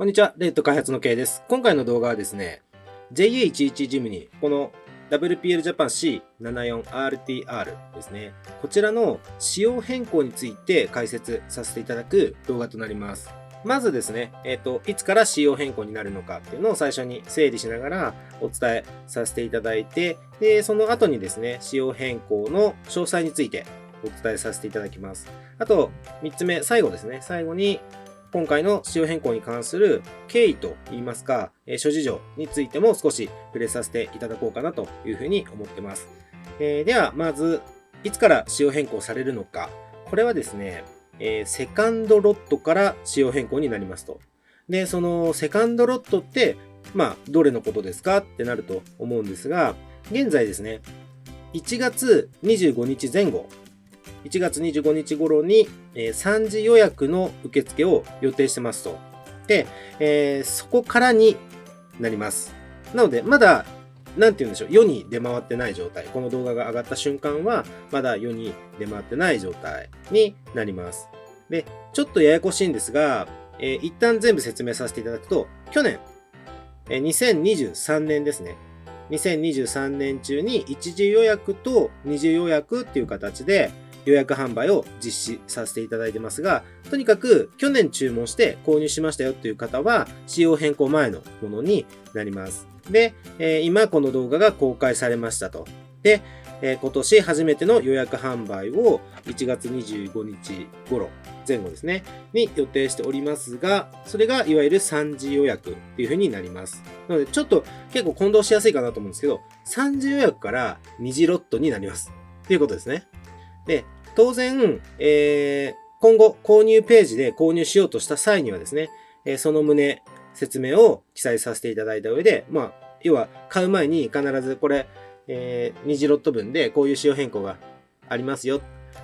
こんにちは、レッド開発の K です。今回の動画はですね、JA11 ジムにこの WPL Japan C74RTR ですね、こちらの仕様変更について解説させていただく動画となります。まずですね、いつから仕様変更になるのかっていうのを最初に整理しながらお伝えさせていただいて、で、その後にですね、仕様変更の詳細についてお伝えさせていただきます。あと、3つ目、最後ですね、最後に今回の仕様変更に関する経緯といいますか、諸事情についても少し触れさせていただこうかなというふうに思ってます。では、まず、いつから仕様変更されるのか。これはですね、セカンドロットから仕様変更になりますと。で、そのセカンドロットって、どれのことですかってなると思うんですが、現在ですね、1月25日前後、1月25日頃に、3次予約の受付を予定してますと。で、そこからになります。なので、まだ、なんて言うんでしょう、世に出回ってない状態。この動画が上がった瞬間は、まだ世に出回ってない状態になります。で、ちょっとややこしいんですが、一旦全部説明させていただくと、去年、2023年ですね。2023年中に一次予約と二次予約っていう形で、予約販売を実施させていただいてますが、とにかく去年注文して購入しましたよという方は、仕様変更前のものになります。で、今この動画が公開されましたと。で、今年初めての予約販売を1月25日頃、前後ですね、に予定しておりますが、それがいわゆる3次予約っていう風になります。なので、ちょっと結構混同しやすいかなと思うんですけど、3次予約から2次ロットになります。っていうことですね。で、当然、今後購入ページで購入しようとした際にはですね、その旨説明を記載させていただいた上で、要は買う前に必ずこれ、2次ロット分でこういう仕様変更がありますよっ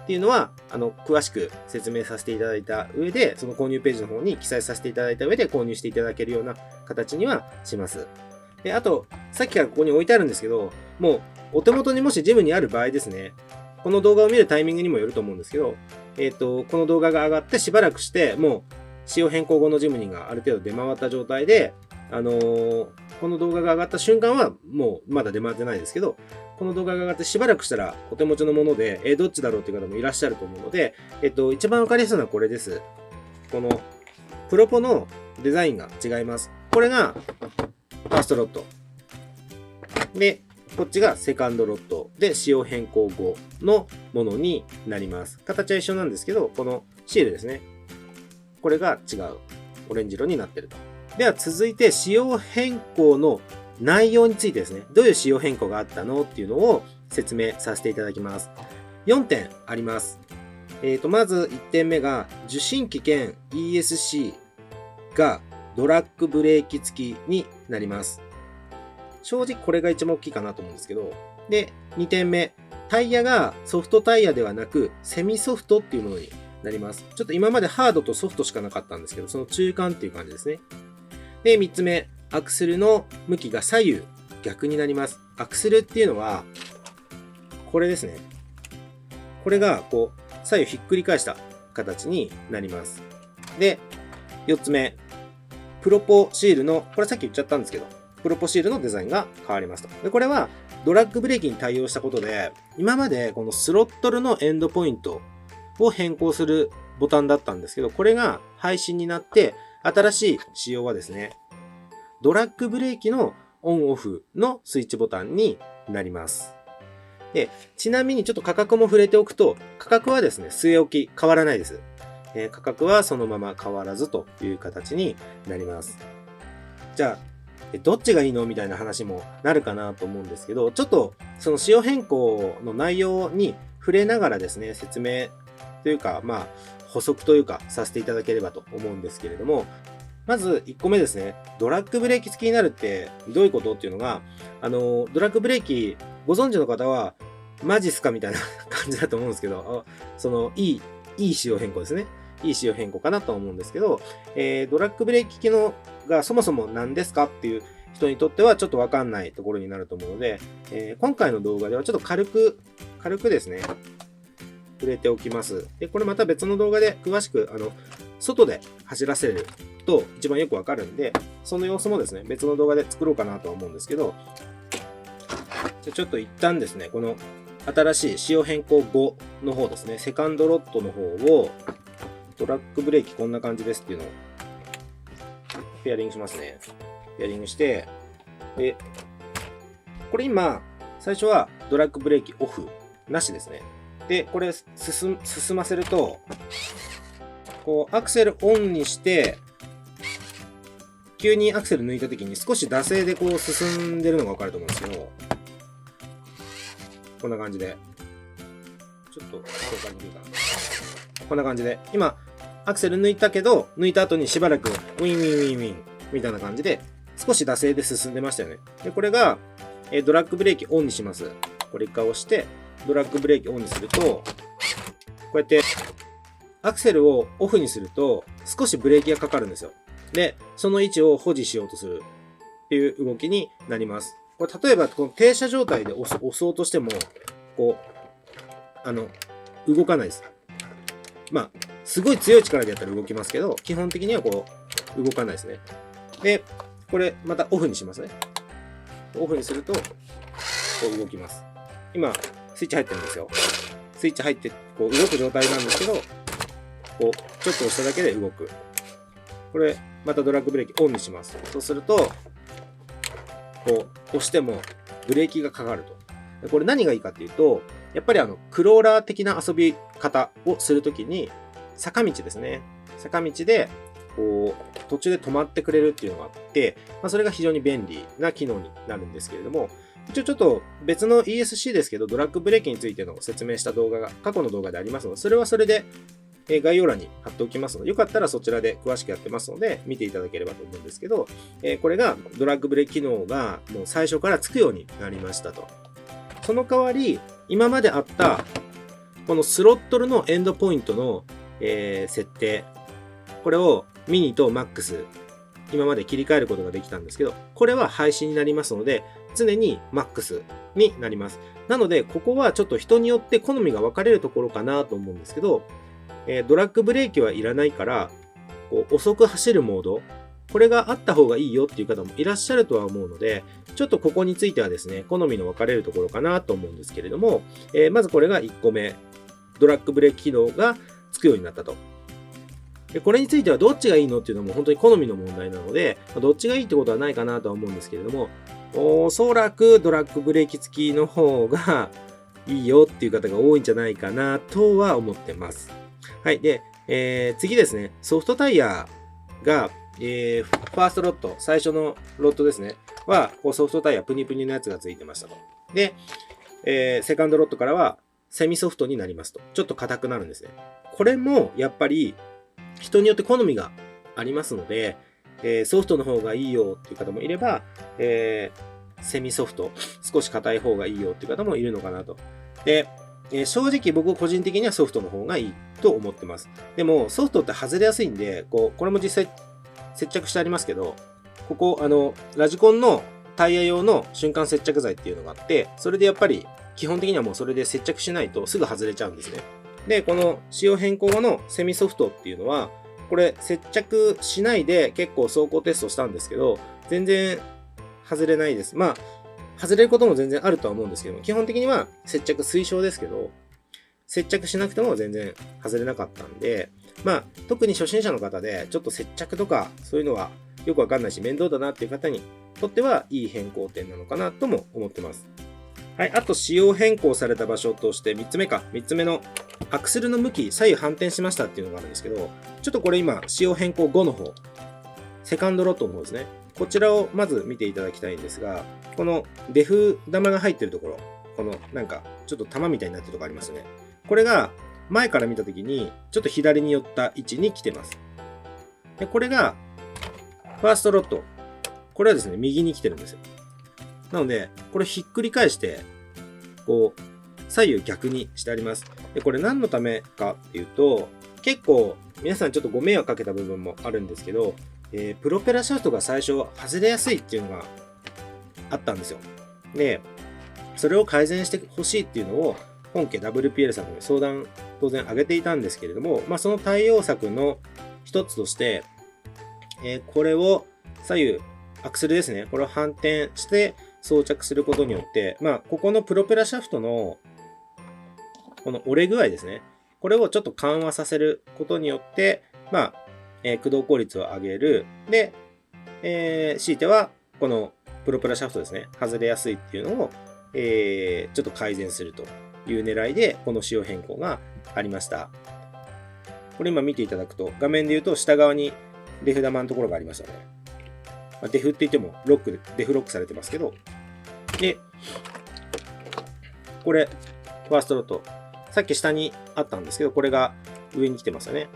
ていうのは、詳しく説明させていただいた上で、その購入ページの方に記載させていただいた上で購入していただけるような形にはします。で、あと、さっきからここに置いてあるんですけど、もうお手元にもしジムにある場合ですね、この動画を見るタイミングにもよると思うんですけど、この動画が上がってしばらくして、もう仕様変更後のジムニーがある程度出回った状態で、この動画が上がった瞬間はもうまだ出回ってないですけど、この動画が上がってしばらくしたらお手持ちのもので、どっちだろうっていう方もいらっしゃると思うので、一番わかりやすいのはこれです。このプロポのデザインが違います。これがファーストロット。で、こっちがセカンドロットで仕様変更後のものになります。形は一緒なんですけど、このシールですね。これが違う。オレンジ色になってると。では続いて仕様変更の内容についてですね。どういう仕様変更があったのっていうのを説明させていただきます。4点あります。まず1点目が受信機兼 ESC がドラッグブレーキ付きになります。正直これが一番大きいかなと思うんですけど。で、2点目。タイヤがソフトタイヤではなく、セミソフトっていうものになります。ちょっと今までハードとソフトしかなかったんですけど、その中間っていう感じですね。で、3つ目。アクセルの向きが左右逆になります。アクセルっていうのは、これですね。これが、こう、左右ひっくり返した形になります。で、4つ目。プロポシールの、これさっき言っちゃったんですけど、プロポシールのデザインが変わりますと。で、これはドラッグブレーキに対応したことで、今までこのスロットルのエンドポイントを変更するボタンだったんですけど、これが廃止になって、新しい仕様はですね、ドラッグブレーキのオンオフのスイッチボタンになります。で、ちなみにちょっと価格も触れておくと、価格はですね、据え置き変わらないです。価格はそのまま変わらずという形になります。じゃあ、どっちがいいのみたいな話もなるかなと思うんですけど、ちょっとその仕様変更の内容に触れながらですね、説明というか、補足というかさせていただければと思うんですけれども、まず1個目ですね、ドラッグブレーキ付きになるってどういうことっていうのが、ドラッグブレーキご存知の方は、マジっすかみたいな感じだと思うんですけど、いい仕様変更ですね。いい仕様変更かなと思うんですけど、ドラッグブレーキ機能がそもそも何ですかっていう人にとってはちょっとわかんないところになると思うので、今回の動画ではちょっと軽くですね、触れておきます。で、これまた別の動画で詳しく、外で走らせると一番よくわかるんで、その様子もですね、別の動画で作ろうかなとは思うんですけど、じゃあちょっと一旦ですね、この新しい仕様変更後の方ですね、セカンドロットの方を、トラックブレーキこんな感じですっていうのを、ペアリングしますね。ペアリングして、で、これ今、最初はドラッグブレーキオフ、なしですね。で、これ進ませると、こう、アクセルオンにして、急にアクセル抜いた時に少し惰性でこう進んでるのがわかると思うんですけど、こんな感じで。ちょっと、紹介できるかな。こんな感じで。今、アクセル抜いたけど、抜いた後にしばらく、ウィンウィンウィンウィン、みたいな感じで、少し惰性で進んでましたよね。で、これが、ドラッグブレーキオンにします。これ一回押して、ドラッグブレーキオンにすると、こうやって、アクセルをオフにすると、少しブレーキがかかるんですよ。で、その位置を保持しようとするっていう動きになります。これ例えば、この停車状態で押そうとしても、こう、動かないです。まあ、すごい強い力でやったら動きますけど、基本的にはこう、動かないですね。で、これまたオフにしますね。オフにすると、こう動きます。今、スイッチ入ってるんですよ。スイッチ入って、こう動く状態なんですけど、こう、ちょっと押しただけで動く。これ、またドラッグブレーキオンにします。そうすると、こう、押してもブレーキがかかると。これ何がいいかっていうと、やっぱりクローラー的な遊び方をするときに、坂道ですね。坂道で、こう、途中で止まってくれるっていうのがあって、それが非常に便利な機能になるんですけれども、一応ちょっと別の ESC ですけど、ドラッグブレーキについての説明した動画が過去の動画でありますので、それはそれで概要欄に貼っておきますので、よかったらそちらで詳しくやってますので、見ていただければと思うんですけど、これがドラッグブレーキ機能がもう最初からつくようになりましたと。その代わり、今まであった、このスロットルのエンドポイントの、設定、これをミニとマックス、今まで切り替えることができたんですけど、これは廃止になりますので、常にマックスになります。なので、ここはちょっと人によって好みが分かれるところかなと思うんですけど、ドラッグブレーキはいらないから、こう遅く走るモード、これがあった方がいいよっていう方もいらっしゃるとは思うので、ちょっとここについてはですね、好みの分かれるところかなと思うんですけれども、まずこれが1個目、ドラッグブレーキ機能がつくようになったと。でこれについてはどっちがいいのっていうのも本当に好みの問題なので、どっちがいいってことはないかなとは思うんですけれども、おそらくドラッグブレーキ付きの方がいいよっていう方が多いんじゃないかなとは思ってます。はい。で、次ですね、ソフトタイヤが、ファーストロット、最初のロットですね、は、こうソフトタイヤプニプニのやつが付いてましたと。で、セカンドロットからはセミソフトになりますと。ちょっと硬くなるんですね。これもやっぱり人によって好みがありますので、ソフトの方がいいよっていう方もいれば、セミソフト、少し硬い方がいいよっていう方もいるのかなと。で、正直僕個人的にはソフトの方がいいと思ってます。でもソフトって外れやすいんで、これも実際接着してありますけど、ここ、ラジコンのタイヤ用の瞬間接着剤っていうのがあって、それでやっぱり基本的にはもうそれで接着しないとすぐ外れちゃうんですね。で、この仕様変更後のセミソフトっていうのは、これ接着しないで結構走行テストしたんですけど、全然外れないです。まあ、外れることも全然あるとは思うんですけども、基本的には接着推奨ですけど、接着しなくても全然外れなかったんで、まあ、特に初心者の方で、ちょっと接着とかそういうのはよくわかんないし面倒だなっていう方にとってはいい変更点なのかなとも思ってます。はい、あと仕様変更された場所として3つ目か。3つ目のアクセルの向き、左右反転しましたっていうのがあるんですけど、ちょっとこれ今、仕様変更後の方、セカンドロットの方ですね。こちらをまず見ていただきたいんですが、このデフ玉が入ってるところ、このなんかちょっと玉みたいになってるところありますね。これが前から見たときに、ちょっと左に寄った位置に来てます。で、これがファーストロット。これはですね、右に来てるんですよ。なので、これひっくり返して、こう、左右逆にしてあります。で、これ何のためかっていうと、結構皆さんちょっとご迷惑かけた部分もあるんですけど、プロペラシャフトが最初外れやすいっていうのがあったんですよ。で、それを改善してほしいっていうのを本家 WPL さんに相談当然挙げていたんですけれども、その対応策の一つとして、これを左右、アクセルですね。これを反転して装着することによって、ここのプロペラシャフトのこの折れ具合ですね。これをちょっと緩和させることによって、駆動効率を上げる。で、強いては、このプロペラシャフトですね。外れやすいっていうのを、ちょっと改善するという狙いで、この仕様変更がありました。これ今見ていただくと、画面で言うと下側にデフ玉のところがありましたね。デフって言ってもデフロックされてますけど。で、これ、ファーストロット。さっき下にあったんですけど、これが上に来てますよね。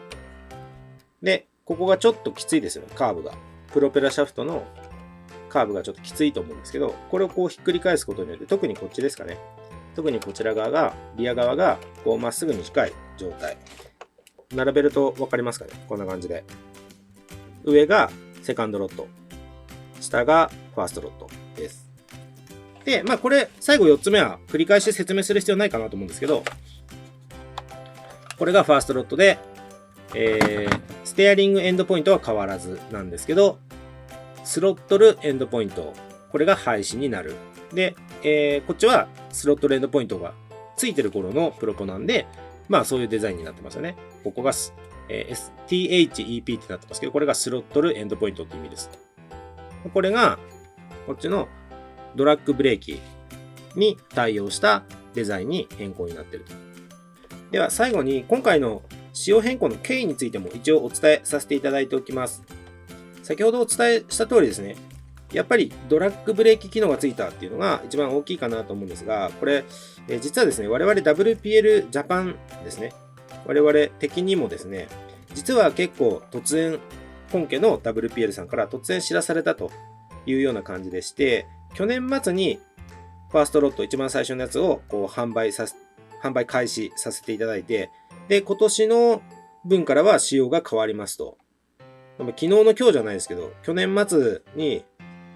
で、ここがちょっときついですよね、カーブが。プロペラシャフトのカーブがちょっときついと思うんですけど、これをこうひっくり返すことによって、特にこっちですかね。特にこちら側が、リア側がこうまっすぐに近い状態。並べると分かりますかね、こんな感じで。上がセカンドロット。下がファーストロットです。で、これ、最後4つ目は繰り返し説明する必要ないかなと思うんですけど、これがファーストロットで、ステアリングエンドポイントは変わらずなんですけど、スロットルエンドポイント、これが廃止になる。で、こっちはスロットルエンドポイントがついてる頃のプロポなんで、そういうデザインになってますよね。ここが、THEP ってなってますけど、これがスロットルエンドポイントって意味です。これが、こっちのドラッグブレーキに対応したデザインに変更になっていると。では最後に今回の仕様変更の経緯についても一応お伝えさせていただいておきます。先ほどお伝えした通りですね、やっぱりドラッグブレーキ機能がついたっていうのが一番大きいかなと思うんですが、これ、実はですね、我々 WPL ジャパンですね、我々的にもですね、実は結構突然、本家の WPL さんから突然知らされたというような感じでして、去年末にファーストロット一番最初のやつをこう販売開始させていただいて、で、今年の分からは仕様が変わりますと。昨日の今日じゃないですけど、去年末に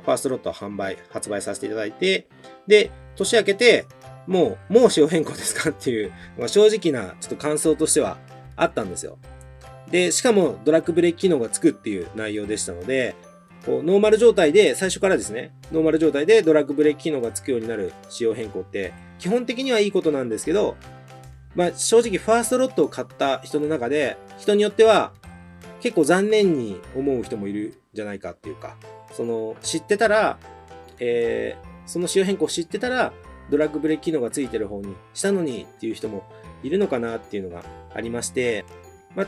ファーストロットを発売させていただいて、で、年明けて、もう仕様変更ですかっていう、正直なちょっと感想としてはあったんですよ。で、しかもドラッグブレーキ機能がつくっていう内容でしたので、こうノーマル状態で、最初からですね、ノーマル状態でドラッグブレーキ機能がつくようになる仕様変更って、基本的にはいいことなんですけど、正直ファーストロットを買った人の中で、人によっては結構残念に思う人もいるんじゃないかっていうか、知ってたら、その仕様変更を知ってたら、ドラッグブレーキ機能がついてる方にしたのにっていう人もいるのかなっていうのがありまして、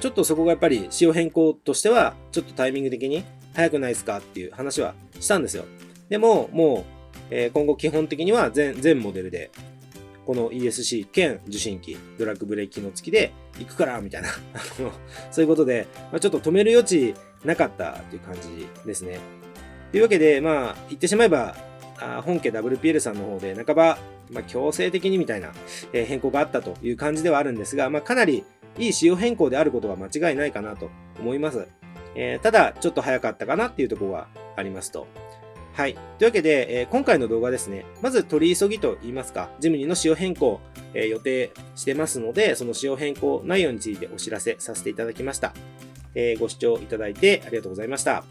ちょっとそこがやっぱり仕様変更としては、ちょっとタイミング的に早くないですかっていう話はしたんですよ。でも、もう、今後基本的には全モデルで、この ESC 兼受信機、ドラッグブレーキ機能付きで行くから、みたいな。そういうことで、ちょっと止める余地なかったっていう感じですね。というわけで、言ってしまえば、本家 WPL さんの方で半ば、強制的にみたいな、変更があったという感じではあるんですが、かなりいい仕様変更であることは間違いないかなと思います。ただ、ちょっと早かったかなっていうところはありますと。はい。というわけで、今回の動画ですね、まず取り急ぎと言いますか、ジムニーの仕様変更、予定してますので、その仕様変更内容についてお知らせさせていただきました。ご視聴いただいてありがとうございました。